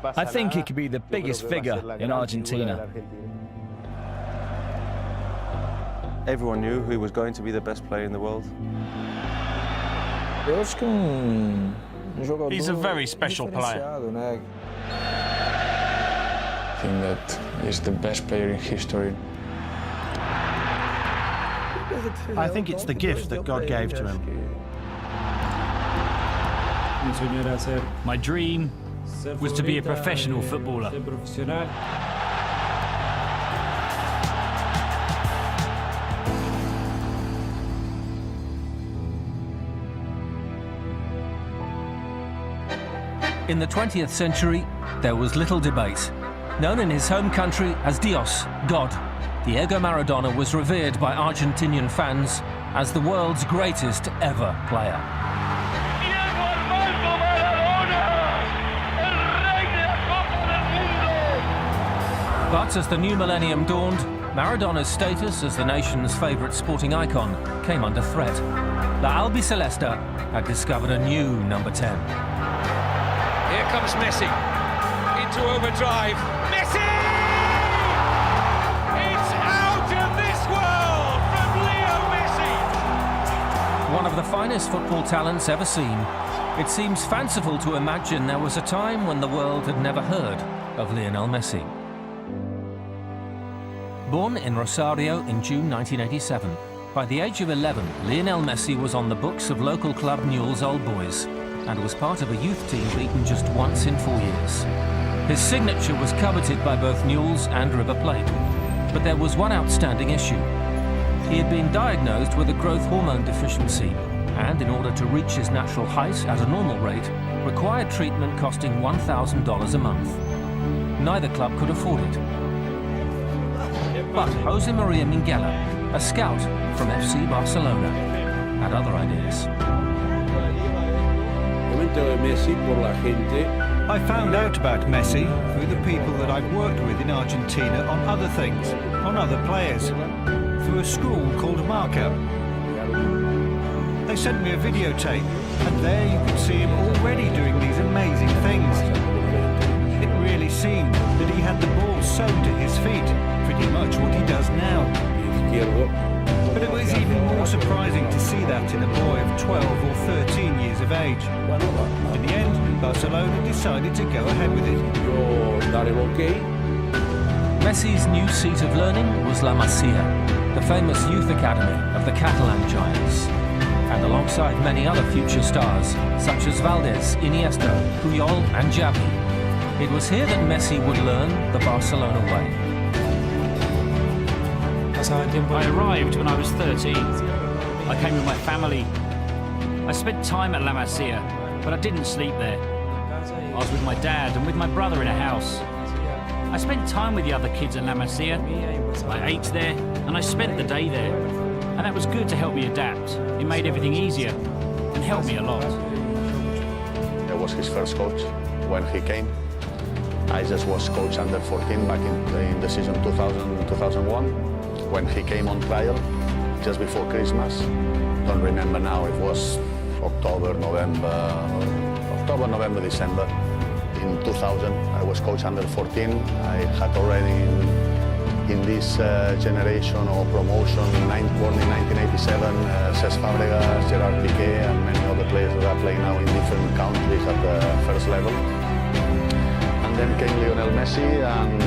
I think he could be the biggest figure in Argentina. Everyone knew he was going to be the best player in the world. He's a very special player. I think that he's the best player in history. I think it's the gift that God gave to him. My dream was to be a professional footballer. In the 20th century, there was little debate. Known in his home country as Dios, God, Diego Maradona was revered by Argentinian fans as the world's greatest ever player. But as the new millennium dawned, Maradona's status as the nation's favourite sporting icon came under threat. La Albiceleste had discovered a new number 10. Here comes Messi, into overdrive. Messi! It's out of this world from Leo Messi! One of the finest football talents ever seen, it seems fanciful to imagine there was a time when the world had never heard of Lionel Messi. Born in Rosario in June 1987, by the age of 11, Lionel Messi was on the books of local club Newell's Old Boys, and was part of a youth team beaten just once in 4 years. His signature was coveted by both Newell's and River Plate, but there was one outstanding issue. He had been diagnosed with a growth hormone deficiency, and in order to reach his natural height at a normal rate, required treatment costing $1,000 a month. Neither club could afford it. But Jose Maria Minguella, a scout from FC Barcelona, had other ideas. I found out about Messi through the people that I've worked with in Argentina on other things, on other players, through a school called Marco. They sent me a videotape, and there you could see him already doing these amazing things. It really seemed that he had the ball sewn to his feet, pretty much what he does now. But it was even more surprising to see that in a boy of 12 or 13 years of age. In the end, Barcelona decided to go ahead with it. Messi's new seat of learning was La Masia, the famous youth academy of the Catalan giants. And alongside many other future stars, such as Valdés, Iniesta, Puyol and Xavi, it was here that Messi would learn the Barcelona way. I arrived when I was 13. I came with my family. I spent time at La Masia, but I didn't sleep there. I was with my dad and with my brother in a house. I spent time with the other kids at La Masia. I ate there and I spent the day there. And that was good to help me adapt. It made everything easier and helped me a lot. I was his first coach when he came. I just was coach under 14 back in the season 2000-2001. When he came on trial, just before Christmas. Don't remember now, it was October, November, December. In 2000, I was coach under 14. I had already in this generation or promotion, born in 1987, Cesc Fabregas, Gerard Piqué, and many other players that are playing now in different countries at the first level. And then came Lionel Messi, and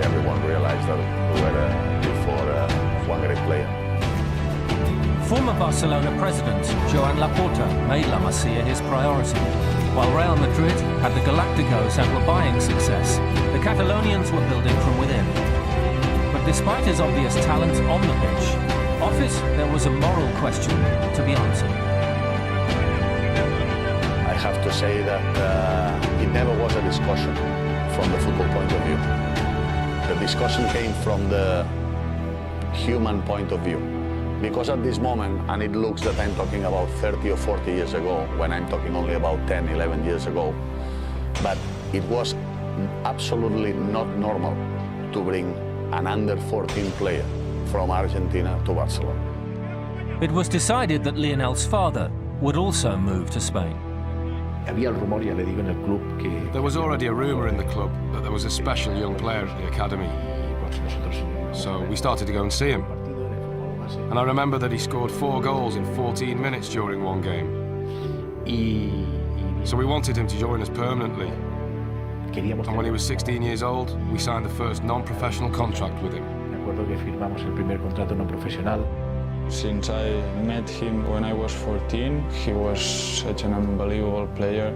everyone realized that we were one great player. Former Barcelona president Joan Laporta made La Masia his priority. While Real Madrid had the Galacticos and were buying success, the Catalonians were building from within. But despite his obvious talent on the pitch, off it there was a moral question to be answered. I have to say that it never was a discussion from the football point of view. The discussion came from the human point of view. Because at this moment, and it looks that I'm talking about 30 or 40 years ago, when I'm talking only about 10, 11 years ago, but it was absolutely not normal to bring an under 14 player from Argentina to Barcelona. It was decided that Lionel's father would also move to Spain. There was already a rumour in the club that there was a special young player at the academy. So we started to go and see him. And I remember that he scored 4 goals in 14 minutes during one game. So we wanted him to join us permanently. And when he was 16 years old, we signed the first non-professional contract with him. Since I met him when I was 14, he was such an unbelievable player.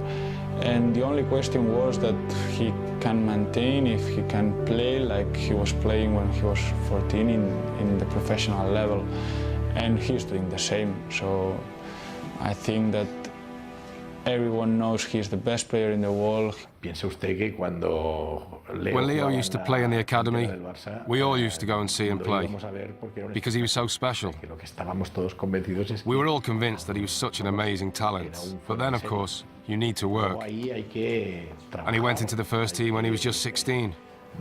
And the only question was that he can maintain, if he can play like he was playing when he was 14 in the professional level. And he's doing the same. So I think that everyone knows he's the best player in the world. When Leo used to play in the academy, we all used to go and see him play because he was so special. We were all convinced that he was such an amazing talent. But then, of course, you need to work. And he went into the first team when he was just 16.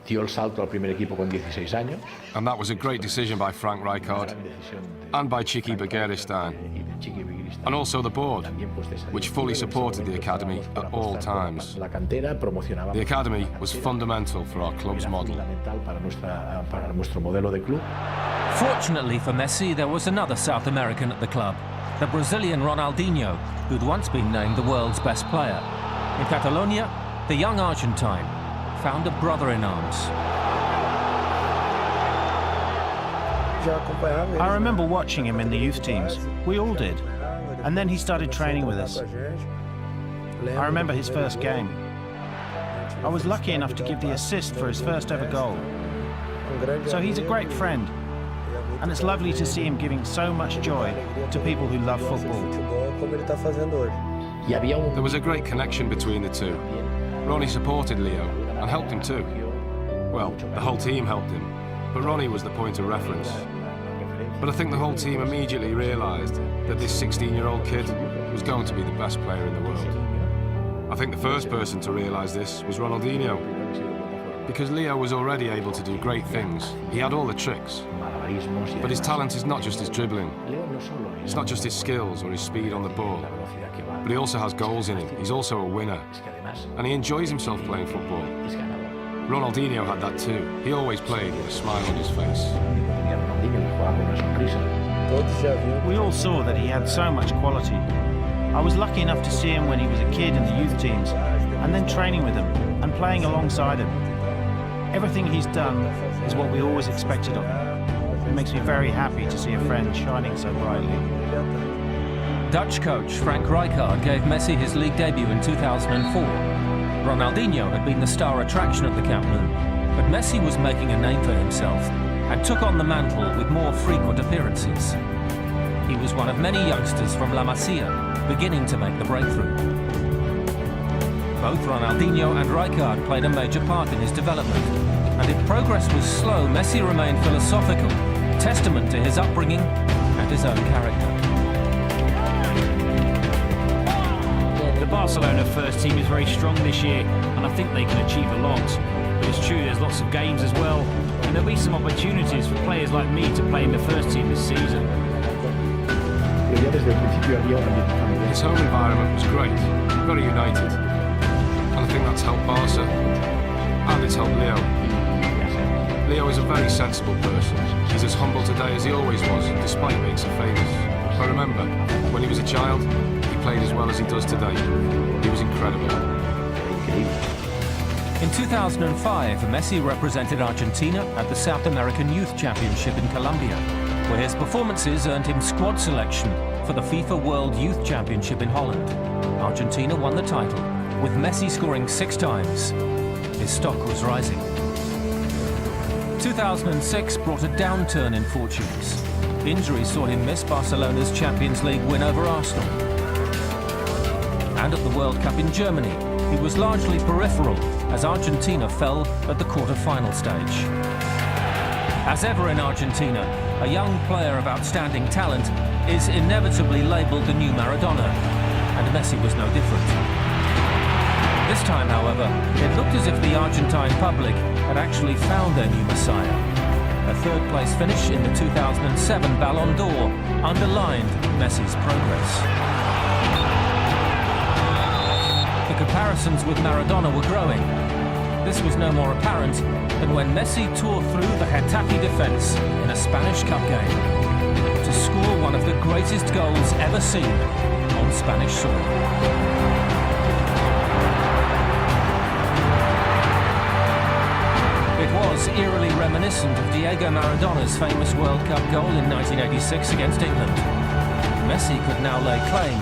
And that was a great decision by Frank Rijkaard and by Chiqui Begiristain, and also the board, which fully supported the academy at all times. The academy was fundamental for our club's model. Fortunately for Messi, there was another South American at the club, the Brazilian Ronaldinho, who'd once been named the world's best player. In Catalonia, the young Argentine found a brother in arms. I remember watching him in the youth teams. We all did. And then he started training with us. I remember his first game. I was lucky enough to give the assist for his first ever goal. So he's a great friend. And it's lovely to see him giving so much joy to people who love football. There was a great connection between the two. Ronnie supported Leo and helped him too. Well, the whole team helped him, but Ronnie was the point of reference. But I think the whole team immediately realised that this 16-year-old kid was going to be the best player in the world. I think the first person to realise this was Ronaldinho, because Leo was already able to do great things. He had all the tricks. But his talent is not just his dribbling. It's not just his skills or his speed on the ball. But he also has goals in him. He's also a winner. And he enjoys himself playing football. Ronaldinho had that too. He always played with a smile on his face. We all saw that he had so much quality. I was lucky enough to see him when he was a kid in the youth teams, and then training with him and playing alongside him. Everything he's done is what we always expected of him. It makes me very happy to see a friend shining so brightly. Dutch coach Frank Rijkaard gave Messi his league debut in 2004. Ronaldinho had been the star attraction at the Camp Nou, but Messi was making a name for himself and took on the mantle with more frequent appearances. He was one of many youngsters from La Masia beginning to make the breakthrough. Both Ronaldinho and Rijkaard played a major part in his development, and if progress was slow, Messi remained philosophical, testament to his upbringing and his own character. The Barcelona first team is very strong this year, and I think they can achieve a lot. But it's true there's lots of games as well, and there'll be some opportunities for players like me to play in the first team this season. His home environment was great, very united. And I think that's helped Barca, and it's helped Leo. Leo is a very sensible person. He's as humble today as he always was, despite being so famous. I remember, when he was a child, he played as well as he does today. He was incredible. In 2005, Messi represented Argentina at the South American Youth Championship in Colombia, where his performances earned him squad selection for the FIFA World Youth Championship in Holland. Argentina won the title, with Messi scoring 6 times. His stock was rising. 2006 brought a downturn in fortunes. Injuries saw him miss Barcelona's Champions League win over Arsenal. And at the World Cup in Germany, he was largely peripheral as Argentina fell at the quarter-final stage. As ever in Argentina, a young player of outstanding talent is inevitably labelled the new Maradona, and Messi was no different. This time, however, it looked as if the Argentine public had actually found their new messiah. A third-place finish in the 2007 Ballon d'Or underlined Messi's progress. comparisons with Maradona were growing. This was no more apparent than when Messi tore through the Getafe defence in a Spanish Cup game to score one of the greatest goals ever seen on Spanish soil. It was eerily reminiscent of Diego Maradona's famous World Cup goal in 1986 against England. Messi could now lay claim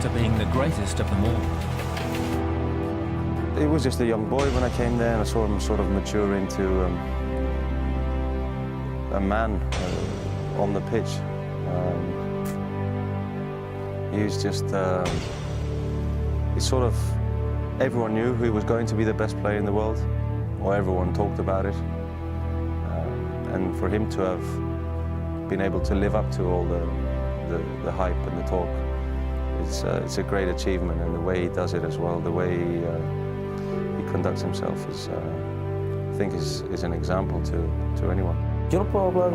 to being the greatest of them all. He was just a young boy when I came there, and I saw him sort of mature into a man on the pitch. He was just, everyone knew he was going to be the best player in the world, or everyone talked about it. And for him to have been able to live up to all the hype and the talk, it's a great achievement, and the way he does it as well, the way he conducts himself is, I think, is an example to anyone.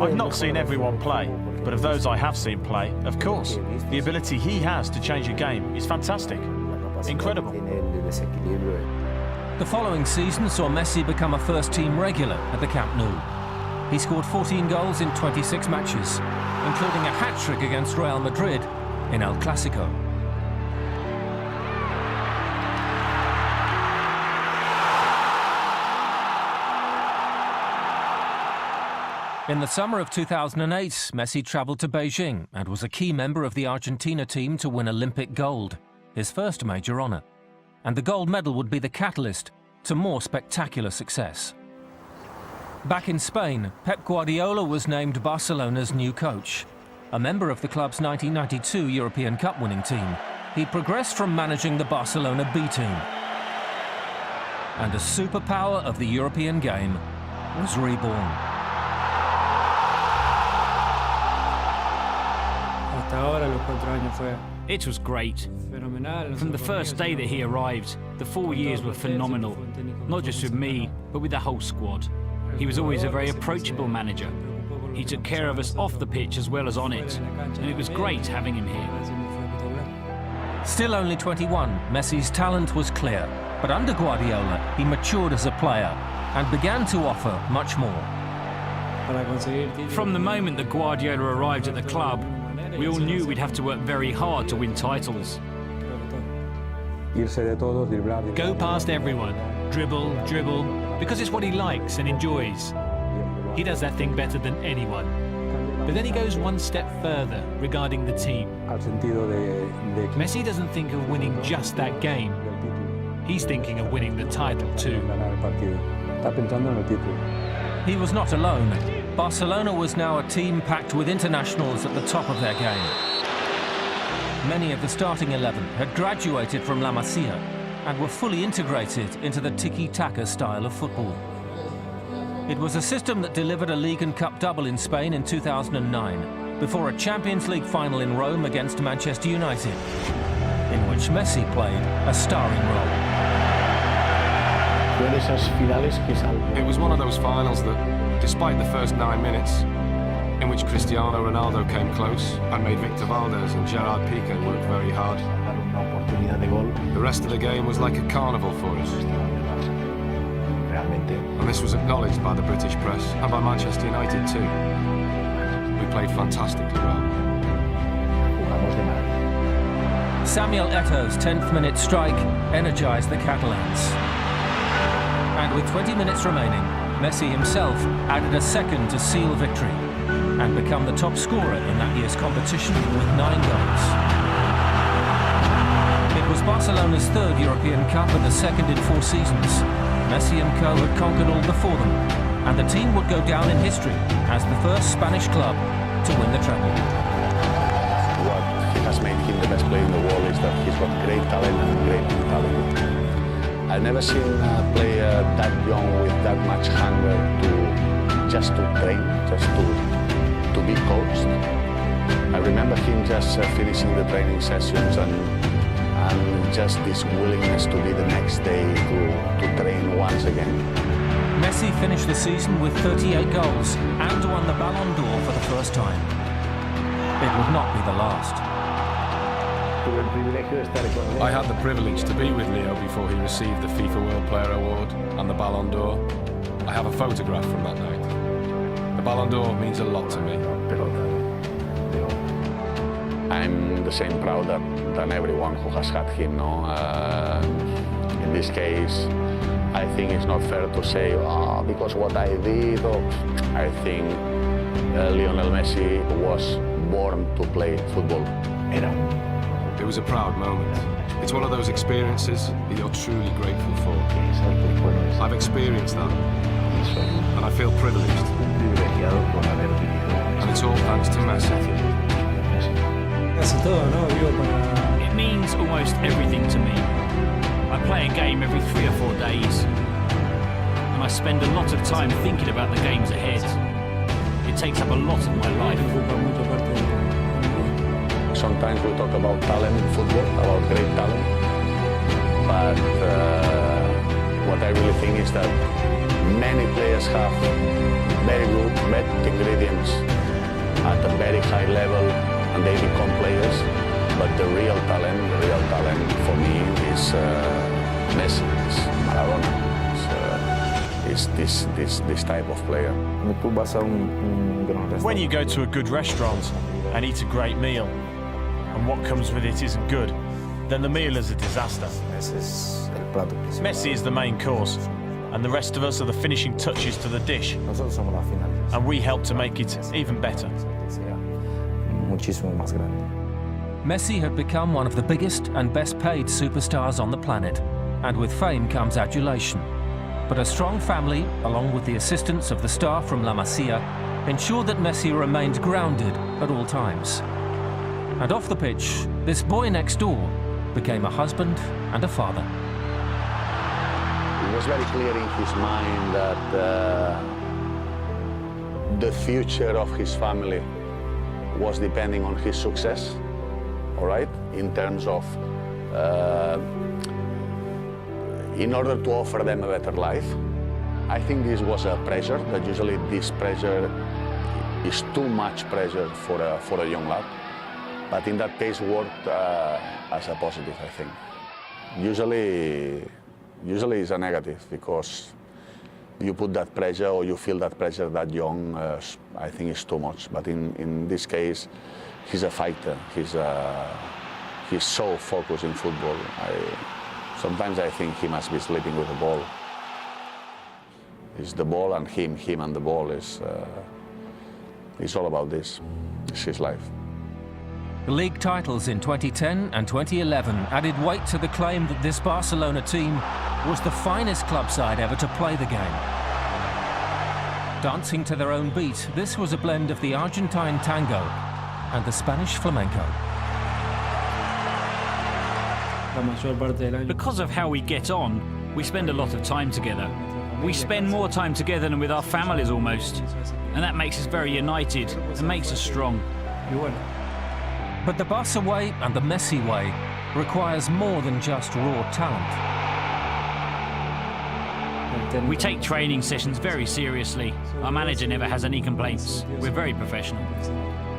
I've not seen everyone play, but of those I have seen play, of course, the ability he has to change a game is fantastic. Incredible. The following season saw Messi become a first-team regular at the Camp Nou. He scored 14 goals in 26 matches, including a hat-trick against Real Madrid in El Clasico. In the summer of 2008, Messi travelled to Beijing and was a key member of the Argentina team to win Olympic gold, his first major honour. And the gold medal would be the catalyst to more spectacular success. Back in Spain, Pep Guardiola was named Barcelona's new coach. A member of the club's 1992 European Cup winning team, he progressed from managing the Barcelona B team. And a superpower of the European game was reborn. It was great. From the first day that he arrived, the 4 years were phenomenal. Not just with me, but with the whole squad. He was always a very approachable manager. He took care of us off the pitch as well as on it, and it was great having him here. Still only 21, Messi's talent was clear, but under Guardiola, he matured as a player and began to offer much more. From the moment that Guardiola arrived at the club, we all knew we'd have to work very hard to win titles. Go past everyone, dribble, because it's what he likes and enjoys. He does that thing better than anyone. But then he goes one step further regarding the team. Messi doesn't think of winning just that game. He's thinking of winning the title too. He was not alone. Barcelona was now a team packed with internationals at the top of their game. Many of the starting 11 had graduated from La Masia and were fully integrated into the tiki-taka style of football. It was a system that delivered a League and Cup double in Spain in 2009, before a Champions League final in Rome against Manchester United, in which Messi played a starring role. It was one of those finals that, despite the first 9 minutes, in which Cristiano Ronaldo came close and made Victor Valdez and Gerard Piqué work very hard, the rest of the game was like a carnival for us. And this was acknowledged by the British press and by Manchester United too. We played fantastically well. Samuel Eto'o's 10th minute strike energised the Catalans. And with 20 minutes remaining, Messi himself added a second to seal victory and become the top scorer in that year's competition with 9 goals. It was Barcelona's third European Cup and the second in 4 seasons. Messi and co had conquered all before them, and the team would go down in history as the first Spanish club to win the treble. What has made him the best player in the world is that he's got great talent and great mentality. I've never seen a player that young with that much hunger to train, just to be coached. I remember him just finishing the training sessions and just this willingness to be the next day to train once again. Messi finished the season with 38 goals and won the Ballon d'Or for the first time. It would not be the last. I had the privilege to be with Leo before he received the FIFA World Player Award and the Ballon d'Or. I have a photograph from that night. The Ballon d'Or means a lot to me. I'm the same proud than everyone who has had him. No? In this case, I think it's not fair to say, because what I did. I think Lionel Messi was born to play football. It was a proud moment. It's one of those experiences that you're truly grateful for. I've experienced that, and I feel privileged. And it's all thanks to Messi. It means almost everything to me. I play a game every 3 or 4 days, and I spend a lot of time thinking about the games ahead. It takes up a lot of my life. Sometimes we talk about talent in football, about great talent, but what I really think is that many players have very good ingredients at a very high level, and they become players. But the real talent for me is Messi, is Maradona, is this type of player. When you go to a good restaurant and eat a great meal, and what comes with it isn't good, then the meal is a disaster. Messi is the main course, and the rest of us are the finishing touches to the dish. And we help to make it even better. Messi had become one of the biggest and best paid superstars on the planet, and with fame comes adulation. But a strong family, along with the assistance of the staff from La Masia, ensured that Messi remained grounded at all times. And off the pitch, this boy next door became a husband and a father. It was very clear in his mind that the future of his family was depending on his success, all right, in terms of in order to offer them a better life. I think this was a pressure, that usually this pressure is too much pressure for a young lad. But in that case, worked as a positive, I think. Usually it's a negative, because you put that pressure or you feel that pressure that young, I think it's too much. But in this case, he's a fighter. He's so focused in football. Sometimes I think he must be sleeping with the ball. It's the ball and him and the ball is it's all about this. It's his life. The league titles in 2010 and 2011 added weight to the claim that this Barcelona team was the finest club side ever to play the game. Dancing to their own beat, this was a blend of the Argentine tango and the Spanish flamenco. Because of how we get on, we spend a lot of time together. We spend more time together than with our families almost. And that makes us very united and makes us strong. But the Barca way and the Messi way requires more than just raw talent. We take training sessions very seriously. Our manager never has any complaints. We're very professional.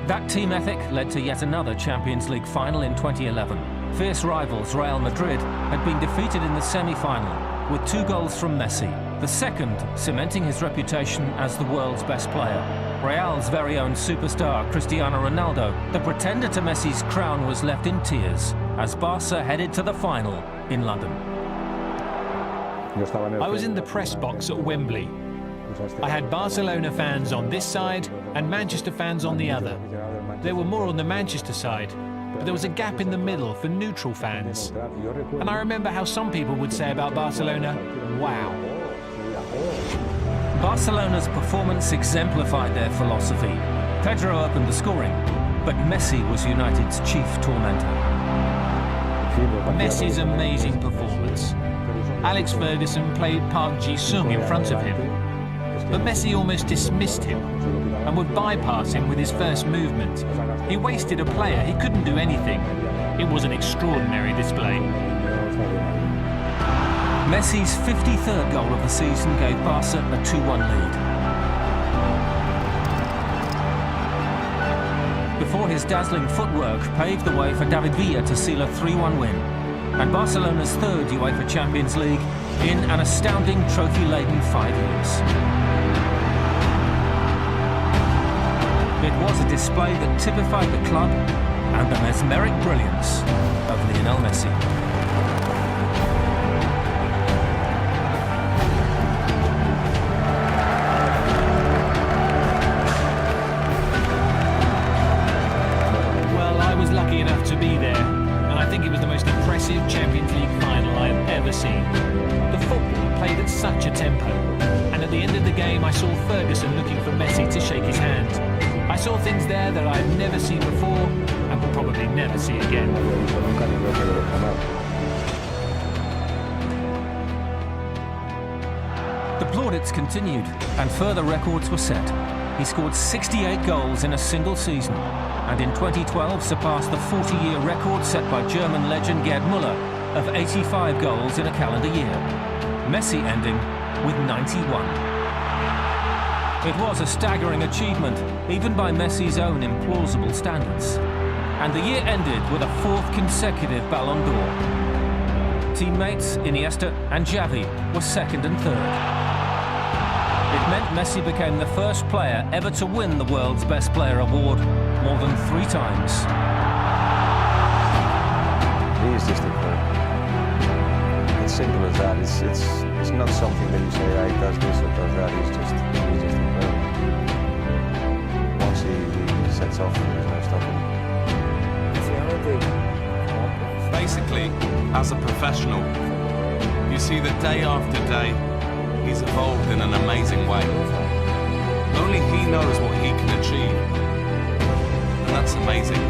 That team ethic led to yet another Champions League final in 2011. Fierce rivals Real Madrid had been defeated in the semi-final with 2 goals from Messi, the second cementing his reputation as the world's best player. Real's very own superstar Cristiano Ronaldo, the pretender to Messi's crown, was left in tears as Barca headed to the final in London. I was in the press box at Wembley. I had Barcelona fans on this side and Manchester fans on the other. There were more on the Manchester side, but there was a gap in the middle for neutral fans. And I remember how some people would say about Barcelona, wow. Barcelona's performance exemplified their philosophy. Pedro opened the scoring, but Messi was United's chief tormentor. Messi's amazing performance. Alex Ferguson played Park Ji-sung in front of him, but Messi almost dismissed him and would bypass him with his first movement. He wasted a player, he couldn't do anything. It was an extraordinary display. Messi's 53rd goal of the season gave Barca a 2-1 lead. before his dazzling footwork paved the way for David Villa to seal a 3-1 win, and Barcelona's third UEFA Champions League in an astounding trophy-laden 5 years. It was a display that typified the club and the mesmeric brilliance of Lionel Messi. Lucky enough to be there, and I think it was the most impressive Champions League final I have ever seen. The football played at such a tempo, and at the end of the game I saw Ferguson looking for Messi to shake his hand. I saw things there that I've never seen before and will probably never see again. The plaudits continued, and further records were set. He scored 68 goals in a single season, and in 2012 surpassed the 40-year record set by German legend Gerd Müller of 85 goals in a calendar year, Messi ending with 91. It was a staggering achievement, even by Messi's own implausible standards. And the year ended with a 4th consecutive Ballon d'Or. Teammates Iniesta and Xavi were 2nd and 3rd. It meant Messi became the first player ever to win the World's Best Player award more than 3 times. He is just incredible. It's simple as that. It's not something that you say, he does this or does that. He's just incredible. Once he sets off, there's no stopping him. Basically, as a professional, you see that day after day, he's evolved in an amazing way. Only he knows what he can achieve. And that's amazing.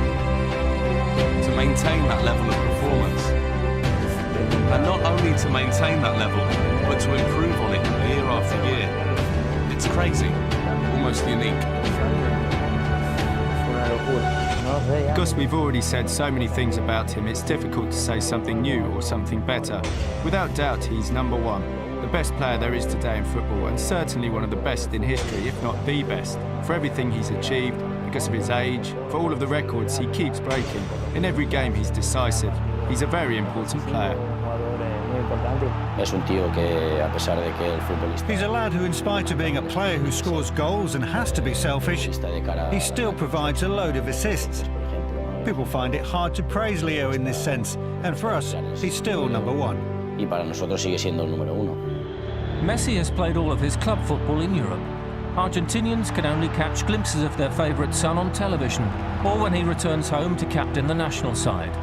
To maintain that level of performance. And not only to maintain that level, but to improve on it year after year. It's crazy, almost unique. Because we've already said so many things about him, it's difficult to say something new or something better. Without doubt, he's number one. The best player there is today in football, and certainly one of the best in history, if not the best. For everything he's achieved, because of his age, for all of the records he keeps breaking. In every game he's decisive. He's a very important player. He's a lad who, in spite of being a player who scores goals and has to be selfish, he still provides a load of assists. People find it hard to praise Leo in this sense, and for us, he's still number one. Messi has played all of his club football in Europe. Argentinians can only catch glimpses of their favourite son on television, or when he returns home to captain the national side.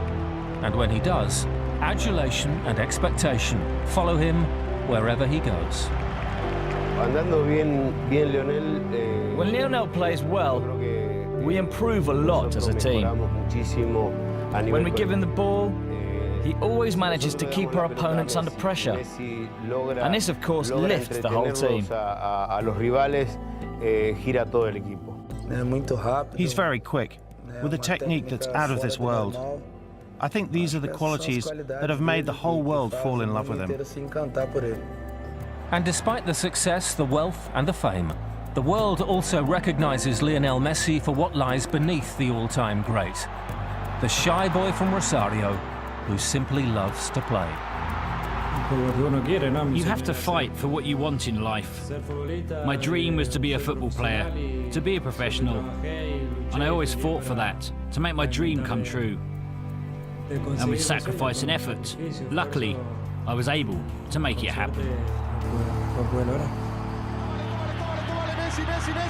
And when he does, adulation and expectation follow him wherever he goes. When Lionel plays well, we improve a lot as a team. When we give him the ball, he always manages to keep our opponents under pressure. And this, of course, lifts the whole team. He's very quick, with a technique that's out of this world. I think these are the qualities that have made the whole world fall in love with him. And despite the success, the wealth and the fame, the world also recognizes Lionel Messi for what lies beneath the all-time great. The shy boy from Rosario, who simply loves to play. You have to fight for what you want in life. My dream was to be a football player, to be a professional, and I always fought for that, to make my dream come true. And with sacrifice and effort, luckily, I was able to make it happen.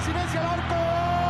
Messi al arco.